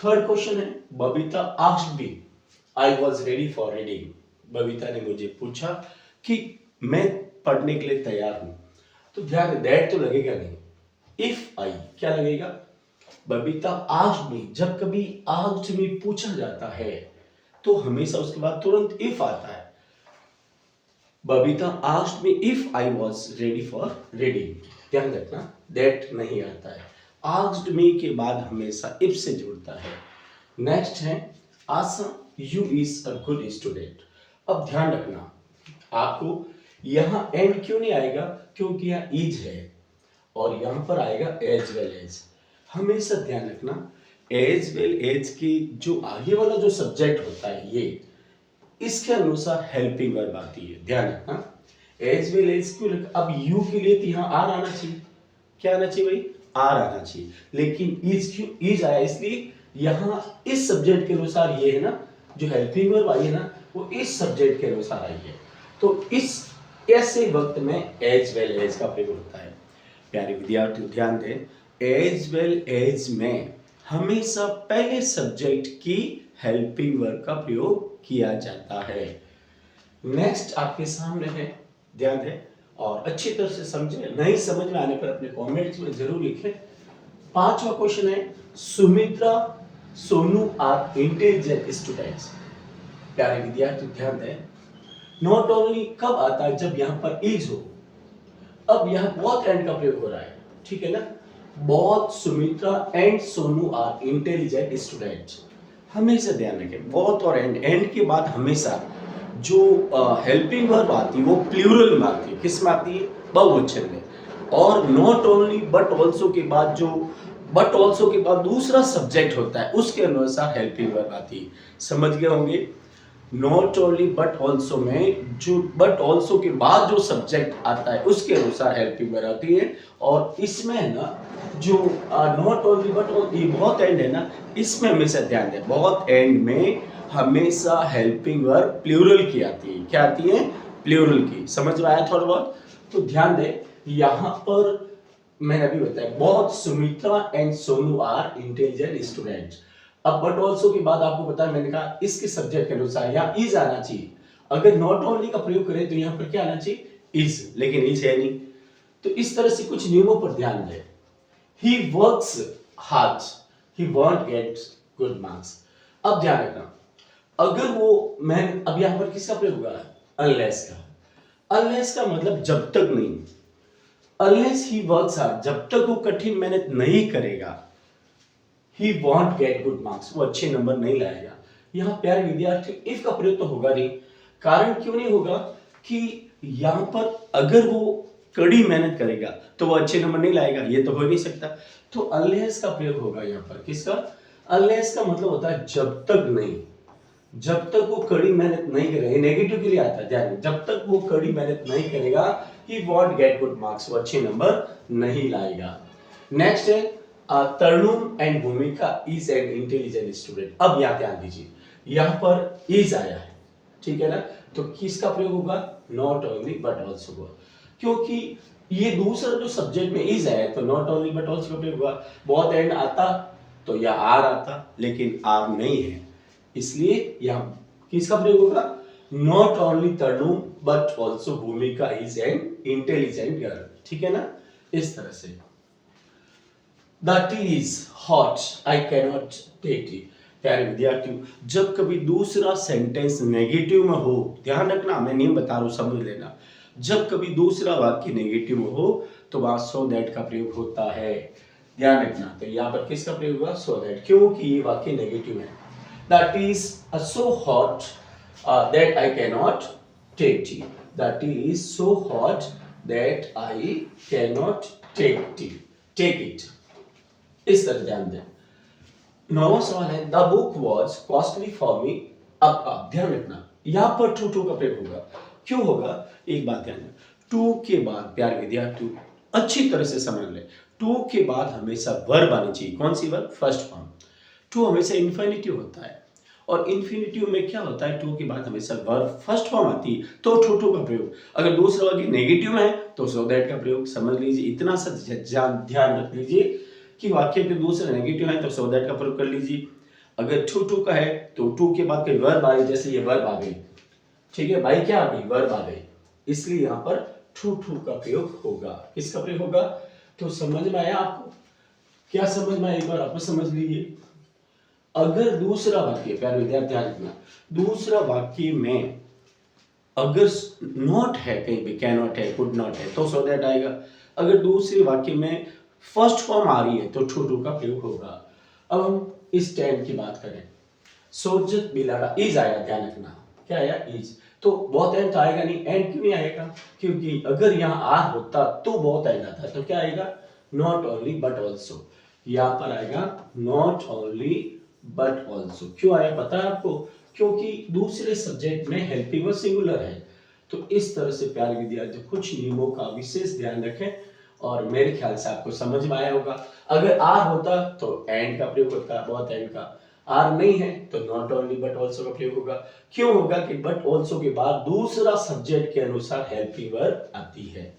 Third question है, Babita asked me I was ready for reading. Babita ने मुझे पूछा कि मैं पढ़ने के लिए तैयार हूं। तो ध्यान दैट तो लगेगा नहीं, इफ आई क्या लगेगा, बबीता आस्क्ड मी, जब कभी आस्क्ड मी पूछा जाता है तो हमेशा उसके बाद तुरंत इफ आता है। Babita asked me if I was ready for reading, ध्यान रखना दैट नहीं आता है, आस्क्ड मी के बाद हमेशा इफ से जुड़ता है। नेक्स्ट है Asha you is a good student. अब ध्यान रखना आपको यहां एंड क्यों नहीं आएगा, क्योंकि यहां इज है और यहां पर आएगा एज वेल एज। हमेशा ध्यान रखना एज वेल एज की जो आगे वाला जो सब्जेक्ट होता है ये इसके अनुसार हेल्पिंग वर्ब आती है, ध्यान रखना। एज वेल एज क्यों अब यू के लिए तो यहाँ आर आना चाहिए, क्या आना चाहिए भाई, आर आना चाहिए, लेकिन इज क्यों इज आया, इसलिए यहाँ इस सब्जेक्ट के अनुसार ये है ना, जो हेल्पिंग वर्ब आई है ना वो इस सब्जेक्ट के अनुसार आई है। तो इस ऐसे वक्त में एज वेल एज का प्रयोग होता है। प्यारे विद्यार्थियों ध्यान दें, एज वेल एज में हमेशा पहले सब्जेक्ट की हेल्पिंग वर्ब का प्रयोग किया जाता है। नेक्स्ट आपके सामने है, ध्यान दें और अच्छी तरह से समझे, नहीं समझ में आने पर अपने कमेंट्स में जरूर लिखें। पांचवा क्वेश्चन है, Sumitra Sonu are intelligent students. प्यारे विद्यार्थी ध्यान दें, नॉट ओनली कब आता है, जब यहां पर इज हो। अब यहां बहुत एंड का प्रयोग हो रहा है, ठीक है ना, बहुत Sumitra and Sonu are intelligent students. हमेशा ध्यान रखें बहुत और एंड के बाद हमेशा जो हेल्पिंग वर्ब आती है वो प्लूरल में आती है, किस में आती है, बहुवचन में। और नॉट ओनली बट ऑल्सो के बाद जो बट ऑल्सो के बाद दूसरा सब्जेक्ट होता है उसके अनुसार हेल्पिंग वर्ब आती है, समझ गए होंगे। नॉट ओनली बट ऑल्सो में जो बट ऑल्सो के बाद जो सब्जेक्ट आता है उसके अनुसार हेल्पिंग वर्ब आती है। और इसमें है ना जो नॉट ओनली बट ये बहुत एंड है ना, इसमें हमेशा ध्यान दें बहुत एंड में हमेशा हेल्पिंग वर्ब प्लूरल की आती है, क्या आती है, प्लूरल की। समझ में आया थोड़ा बहुत, तो ध्यान दें यहां पर मैंने अभी बताया बहुत Sumitra and Sonu are intelligent students. अब बट ऑल्सो के बाद आपको बताया, मैंने कहा इसके सब्जेक्ट के अनुसार यहाँ इज आना चाहिए। अगर नॉट ओनली का प्रयोग करें तो यहाँ पर क्या आना चाहिए, इज, लेकिन इज है नहीं। तो इस तरह से कुछ नियमों पर ध्यान दें। He works hard, he want get good marks. अब ध्यान रखना अगर वो मैं अब यहाँ पर किसका प्रयोग हुआ है, अनलेस का। अनलेस का मतलब जब तक नहीं, अनलेस ही वर्क्स हार्ड, जब तक वो कठिन मेहनत नहीं करेगा, he won't get good marks, वो अच्छे नंबर नहीं लाएगा। यहाँ प्यारे विद्यार्थी इफ का प्रयोग तो होगा नहीं, कारण क्यों नहीं होगा कि यहाँ पर अगर वो कड़ी मेहनत करेगा तो वो अच्छे नंबर नहीं लाएगा, ये तो हो नहीं सकता। तो अनलेस का प्रयोग होगा यहाँ पर, किसका, अनलेस का मतलब होता है जब तक नहीं, जब तक वो कड़ी मेहनत नहीं करेगा, नेगेटिव के लिए आता है ध्यान, जब तक वो कड़ी मेहनत नहीं करेगा he won't get good marks, वो अच्छे नंबर नहीं लाएगा। नेक्स्ट है तरुण एंड भूमिका इज एन इंटेलिजेंट स्टूडेंट। अब यहाँ ध्यान दीजिए यहाँ पर इज आया है, ठीक है ना, तो किसका प्रयोग होगा, नॉट ओनली बट ऑल्सो का, क्योंकि ये दूसरा जो सब्जेक्ट में इज आया तो नॉट ओनली बट ऑल्सो का प्रयोग होगा। बहुत एंड आता तो या आर आता, लेकिन आर नहीं है, इसलिए यहाँ किसका प्रयोग होगा, not only Tarun but also भूमिका इज एन इंटेलिजेंट गर्ल, ठीक है ना, इस तरह से। The tea is hot, I cannot take it। प्यारे विद्यार्थियों जब कभी दूसरा सेंटेंस नेगेटिव में हो, ध्यान रखना मैं नियम बता रहा हूं समझ लेना, जब कभी दूसरा वाक्य नेगेटिव में हो तो वहां सो दैट का प्रयोग होता है, ध्यान रखना। तो यहाँ पर किसका प्रयोग हुआ, सो दैट, क्योंकि ये वाक्य नेगेटिव है। The tea is so hot that I cannot take tea। The tea is so hot that I cannot take it। इस तरह ध्यान दें। नौवां सवाल है, the book was costly for me. अब ध्यान रखना यहां पर टू का प्रयोग होगा, क्यों होगा, एक बात ध्यान दें, टू के बाद प्यारे विद्यार्थियों अच्छी तरह से समझ ले, टू के बाद हमेशा वर्ब आनी चाहिए, कौन सी वर्ब, फर्स्ट फॉर्म। टू हमेशा इन्फिनिटिव होता है और इन्फिनिटिव में क्या होता है, टू के बाद हमेशा वर्ब फर्स्ट फॉर्म आती है तो टू का प्रयोग। अगर दूसरा वाक्य नेगेटिव में है तो सो दैट का प्रयोग। समझ लीजिए, इतना सा ध्यान रख लीजिए कि वाक्य के दूसरे नेगेटिव है तो सो दैट का प्रयोग कर लीजिए। अगर टू टू का है तो टू के बाद कोई वर्ब आ गई, जैसे ये वर्ब आ गई, ठीक है भाई, क्या आ गई, वर्ब आ गई, इसलिए यहाँ पर टू टू का प्रयोग होगा। किसका प्रयोग होगा? तो समझ में आया आपको? क्या समझ में आया, एक बार आप समझ लीजिए। अगर दूसरा वाक्य, प्यारे विद्यार्थी ध्यान रखना, दूसरा वाक्य में अगर नॉट है, कहीं पे कैन नॉट है, कुड नॉट है, तो सो दैट आएगा। अगर दूसरे वाक्य में फर्स्ट फॉर्म आ रही है तो टू टू का प्रयोग होगा। अब हम इस टेन की बात करें, सोजत बिलाड़ा, इज आया, ध्यान रखना, क्या आया, इज, तो बहुत एंड तो आएगा नहीं। एंड क्यों नहीं आएगा? क्योंकि अगर यहाँ आर होता तो बहुत एंड आता, तो क्या आएगा, नॉट ओनली बट ऑल्सो, यहाँ पर आएगा नॉट ओनली बट ऑल्सो। क्यों आया पता है आपको? क्योंकि दूसरे सब्जेक्ट में हेल्पिंग वर्ब सिंगुलर है। तो इस तरह से प्यारे विद्यार्थी कुछ नियमों का विशेष ध्यान रखें, और मेरे ख्याल से आपको समझ में आया होगा। अगर आर होता तो एंड का प्रयोग होता, बहुत एंड का, आर नहीं है तो नॉट ओनली बट ऑल्सो का प्रयोग होगा। क्यों होगा कि बट ऑल्सो के बाद दूसरा सब्जेक्ट के अनुसार हेल्पिंग वर्ब आती है।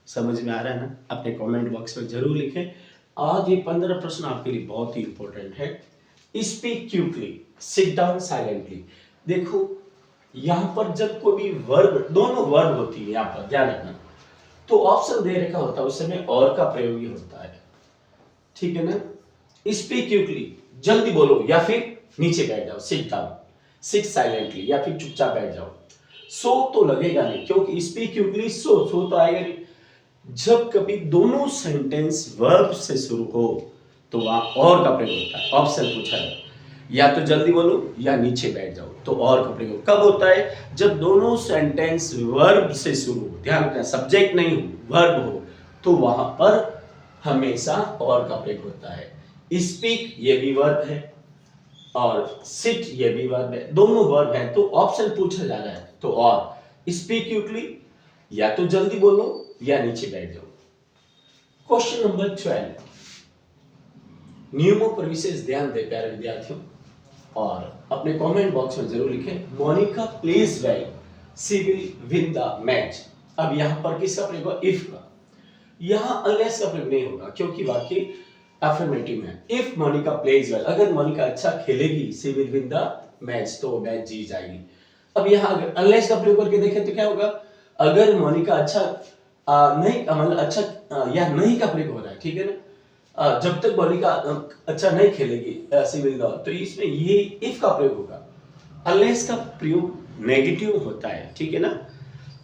समझ में आ रहा है ना? अपने कमेंट बॉक्स में जरूर लिखें। आज ये 15 प्रश्न आपके लिए बहुत ही इंपॉर्टेंट है। Speak quickly, sit down silently. देखो यहां पर जब कोई भी वर्ब, दोनों वर्ब होती है, यहां पर ध्यान रखना, तो ऑप्शन दे रखा होता है उस समय और का प्रयोग ही होता है, ठीक है ना? स्पीक क्विकली, जल्दी बोलो, या फिर नीचे बैठ जाओ, सिट डाउन, सिट साइलेंटली, या फिर चुपचाप बैठ जाओ। सो तो लगेगा नहीं, क्योंकि स्पीक क्विकली, सो तो आएगा नहीं। जब कभी दोनों सेंटेंस वर्ब से शुरू हो तो वहां और का प्रयोग होता है। ऑप्शन पूछा है, या तो जल्दी बोलो या नीचे बैठ जाओ, तो और का प्रयोग कब होता है? जब दोनों सेंटेंस वर्ब से शुरू हो, ध्यान रखना, सब्जेक्ट नहीं हो, वर्ब हो, तो वहां पर हमेशा और का प्रयोग होता है। स्पीक ये भी वर्ब है और सिट ये भी वर्ब है, दोनों वर्ब है, तो ऑप्शन पूछा जा रहा है, तो और स्पीक क्विकली, या तो जल्दी बोलो या नीचे बैठ जाओ। क्वेश्चन नंबर 12, नियमों पर विशेष ध्यान दें प्यारे विद्यार्थियों, और अपने कमेंट बॉक्स में जरूर लिखें, Monica plays well, she will win the match. अब यहां पर किसका प्रयोग होगा? इफ का। यहां अनलेस का प्रयोग नहीं होगा, क्योंकि वाक्य अफर्मेटिव है। इफ मोनिका प्लेज वेल, अगर मोनिका अच्छा खेलेगी, she will win the match, तो मैच जीत जाएगी। अब यहां अगर अनलेस का प्रयोग करके देखें तो क्या होगा? अगर मोनिका अच्छा नहीं, मतलब अच्छा या नहीं का प्रयोग हो रहा है, ठीक है ना? जब तक मोनिका अच्छा नहीं खेलेगी, सिविल लॉ, तो इसमें ये इफ का प्रयोग होगा। अनलेस का प्रयोग नेगेटिव होता है, ठीक है ना?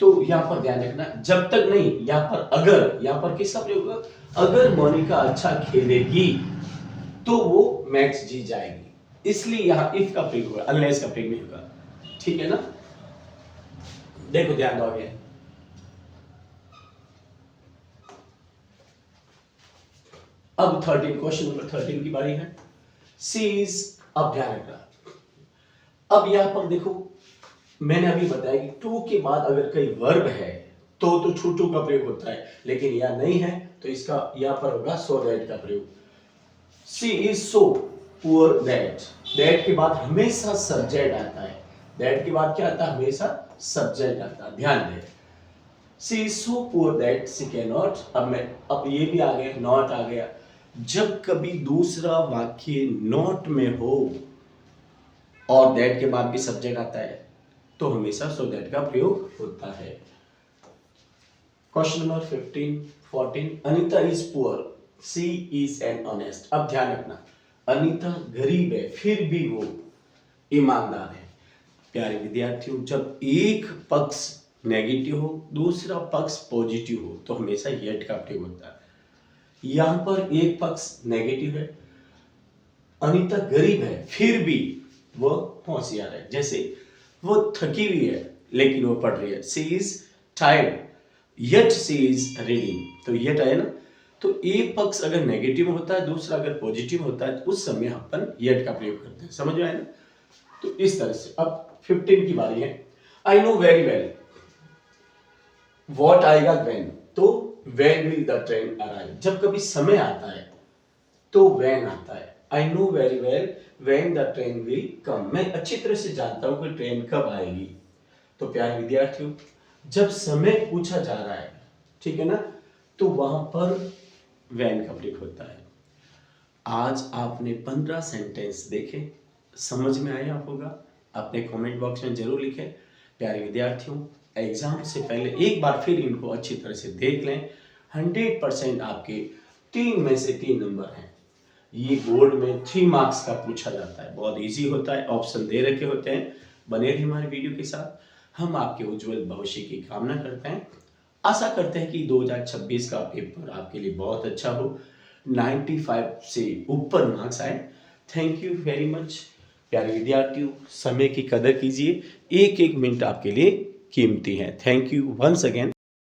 तो यहां पर ध्यान रखना, जब तक नहीं, यहां पर अगर, यहां पर किसका प्रयोग होगा? अगर मोनिका अच्छा खेलेगी तो वो मैच जीत जाएगी, इसलिए यहां इफ का प्रयोग होगा, अनलेस का प्रयोग नहीं होगा, ठीक है ना? देखो ध्यान दो आगे। अब 13, क्वेश्चन नंबर 13 की बारी है। सी इज, अब ध्यान रखना, अब यहां पर देखो मैंने अभी बताया कि टू के बाद अगर कोई वर्ब है तो टू का प्रयोग होता है, लेकिन यह नहीं है तो इसका यहां पर होगा सो दैट का प्रयोग। She is so poor that, that के बाद हमेशा सब्जेक्ट आता है, दैट के बाद क्या आता है? हमेशा सब्जेक्ट आता है, ध्यान दें। She is so poor that she can not, अब ये भी आ गया, नॉट आ गया। जब कभी दूसरा वाक्य नॉट में हो और दैट के बाद भी सब्जेक्ट आता है तो हमेशा सो दैट का प्रयोग होता है। Question number 15, 14, Anita is poor, she is an honest. अब ध्यान रखना, अनीता गरीब है फिर भी वो ईमानदार है। प्यारे विद्यार्थियों, जब एक पक्ष नेगेटिव हो, दूसरा पक्ष पॉजिटिव हो, तो हमेशा येट का प्रयोग होता है। यहां पर एक पक्ष नेगेटिव है, अनीता गरीब है फिर भी वो होशियार है, जैसे वो थकी हुई है लेकिन वो पढ़ रही है। She is tired yet she is reading, तो येट है ना? तो एक पक्ष अगर नेगेटिव होता है, दूसरा अगर पॉजिटिव होता है, उस समय अपन येट का प्रयोग करते हैं, समझ में आया ना? तो इस तरह से। अब 15 की बारी है। I know very well, what आएगा व्हेन, तो when will the train arrive, जब कभी समय आता है तो व्हेन आता है। I know very well when the train will come, मैं अच्छी तरह से जानता हूं कि ट्रेन कब आएगी। तो प्यारे विद्यार्थियों, जब समय पूछा जा रहा है, ठीक है ना, तो वहां पर व्हेन का प्रयोग होता है। आज आपने 15 सेंटेंस देखे, समझ में आया होगा? अपने कमेंट बॉक्स में जरूर लिखें। प्यारे विद्यार्थियों, एग्जाम से पहले एक बार फिर इनको अच्छी तरह से देख लें। 100% आपके 3 में से 3 नंबर हैं। ये बोर्ड में 3 मार्क्स का पूछा जाता है, बहुत इजी होता है, ऑप्शन दे रखे होते हैं। बने रहिए हमारे वीडियो के साथ। हम आपके उज्जवल भविष्य की कामना करते हैं। आशा करते हैं कि 2026 का पेपर आपके लिए बहुत अच्छा हो, 95 से ऊपर मार्क्स आए। Thank you very much. प्यारे विद्यार्थियों, समय की कदर कीजिए, एक एक मिनट आपके लिए कीमती है। Thank you once again.